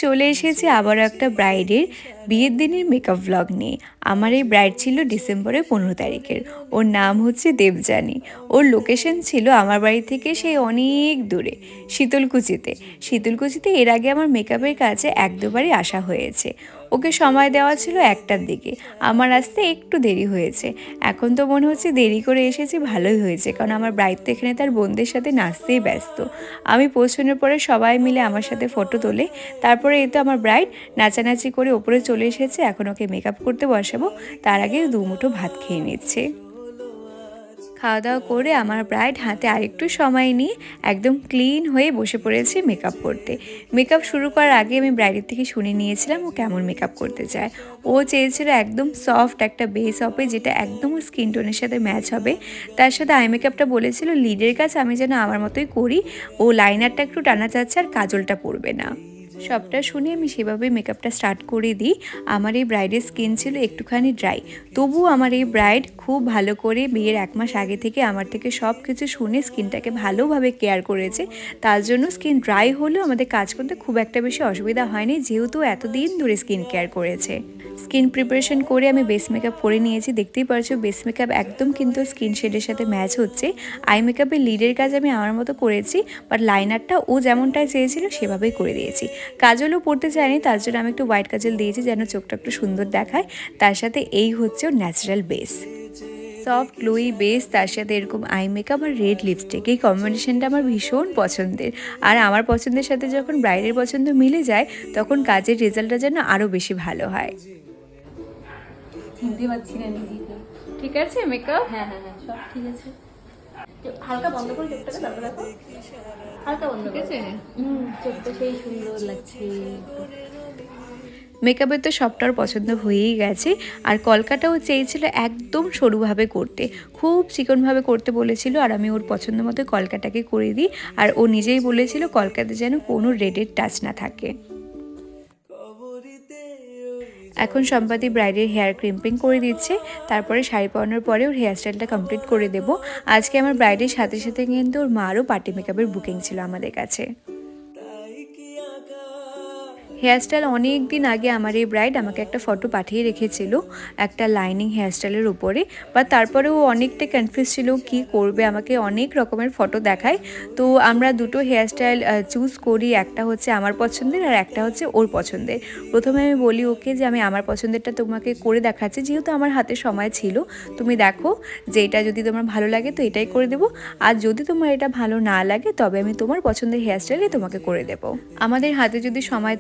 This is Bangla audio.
চলে এসেছি আবারও একটা ব্রাইডের বিয়ের দিনের মেকআপ ভ্লগ নিয়ে। আমার এই ব্রাইড ছিল ডিসেম্বরের 15 তারিখের। ওর নাম হচ্ছে দেবযানী। ওর লোকেশন ছিল আমার বাড়ি থেকে সেই অনেক দূরে, শীতলকুচিতে এর আগে আমার মেকআপের কাছে এক দুবারই আসা হয়েছে। ওকে সময় দেওয়া ছিল 1টার দিকে, আমার আসতে একটু দেরি হয়েছে। এখন তো মনে হচ্ছে দেরি করে এসেছি ভালোই হয়েছে, কারণ আমার ব্রাইড তো এখানে তার বোনদের সাথে নাচতেই ব্যস্ত। আমি পৌঁছানোর পরে সবাই মিলে আমার সাথে ফটো তোলে। তারপরে এই তো আমার ব্রাইড নাচানাচি করে ওপরে চলে এসেছে। এখন ওকে মেকআপ করতে বসাবো, তার আগে 2 মুঠো ভাত খেয়ে নিচ্ছে। খাওয়া দাওয়া করে আমার ব্রাইড হাতে আরেকটু সময় নিয়ে একদম ক্লিন হয়ে বসে পড়েছে মেকআপ করতে। মেকআপ শুরু করার আগে আমি ব্রাইডের থেকে শুনে নিয়েছিলাম ও কেমন মেকআপ করতে চায়। ও চেয়েছিল একদম সফট একটা বেস হবে, যেটা একদম স্কিন টোনের সাথে ম্যাচ হবে। তার সাথে আই মেকআপটা বলেছিল লিডের কাছে আমি যেন আমার মতোই করি। ও লাইনারটা একটু টানা চাচ্ছে আর কাজলটা পড়বে না। সবটা শুনে আমি সেভাবে মেকআপটা স্টার্ট করে দিই। আমার এই ব্রাইডের স্কিন ছিল একটুখানি ড্রাই, তবুও আমার এই ব্রাইড খুব ভালো করে বিয়ের 1 মাস আগে থেকে আমার থেকে সব কিছু শুনে স্কিনটাকে ভালোভাবে কেয়ার করেছে। তার জন্য স্কিন ড্রাই হলেও আমাদের কাজ করতে খুব একটা বেশি অসুবিধা হয়নি, যেহেতু এতদিন ধরে স্কিন কেয়ার করেছে। স্কিন প্রিপারেশন করে আমি বেস মেকআপ করে নিয়েছি। দেখতেই পারছো বেস মেকআপ একদম কিন্তু স্কিন শেডের সাথে ম্যাচ হচ্ছে। আই মেকআপের লিডের কাজ আমি আমার মতো করেছি, বাট লাইনারটা ও যেমনটাই চেয়েছিল সেভাবেই করে দিয়েছি। কাজলও পড়তে চায়নি, তার জন্য আমি একটু হোয়াইট কাজল দিয়েছি যেন চোখটা একটু সুন্দর দেখায়। তার সাথে এই হচ্ছে ওর natural base, soft glowy base, তার সাথে এরকম আই মেকআপ আর রেড লিপস্টিক। এই কম্বিনেশনটা আমার ভীষণ পছন্দের। আর আমার পছন্দের সাথে যখন ব্রাইডের পছন্দ মিলে যায় তখন কাজের রেজাল্টটা যেন আরও বেশি ভালো হয়। চিনতে পারছি না নিজেকে। ঠিক আছে মেকআপ? হ্যাঁ হ্যাঁ হ্যাঁ, সব ঠিক আছে। হালকা বন্ধ করে চোখটাকে, তারপর দেখো হালকা বন্ধ আছে। চোখটা সেই সুন্দর লাগছে। মেকআপের তো সবটার পছন্দ হয়েই গেছে। আর কলকাটাও চেয়েছিল একদম সরুভাবে করতে, খুব চিকনভাবে করতে বলেছিল। আর আমি ওর পছন্দ মতো কলকাটাকে করে দিই। আর ও নিজেই বলেছিল কলকাতে যেন কোনো রেডের টাচ না থাকে। এখন সম্পাদি ব্রাইডের হেয়ার ক্রিম্পিং করে দিচ্ছে, তারপরে শাড়ি পরানোর পরে ওর হেয়ারস্টাইলটা কমপ্লিট করে দেবো। আজকে আমার ব্রাইডের সাথে সাথে কিন্তু ওর মারও পার্টি মেকআপের বুকিং ছিল আমাদের কাছে। হেয়ারস্টাইল অনেক দিন আগে আমার এই ব্রাইড আমাকে একটা ফটো পাঠিয়ে রেখেছিল একটা লাইনিং হেয়ারস্টাইলের উপরে, বা তারপরে ও অনেকটা কনফিউজ ছিল কি করবে, আমাকে অনেক রকমের ফটো দেখায়। তো আমরা দুটো হেয়ারস্টাইল চুজ করি, একটা হচ্ছে আমার পছন্দের আর একটা হচ্ছে ওর পছন্দের। প্রথমে আমি বলি ওকে যে আমি আমার পছন্দেরটা তোমাকে করে দেখাচ্ছি, যেহেতু আমার হাতে সময় ছিল, তুমি দেখো যে এটা যদি তোমার ভালো লাগে তো এটাই করে দেবো, আর যদি তোমার এটা ভালো না লাগে তবে আমি তোমার পছন্দের হেয়ারস্টাইলে তোমাকে করে দেবো। আমাদের হাতে যদি সময়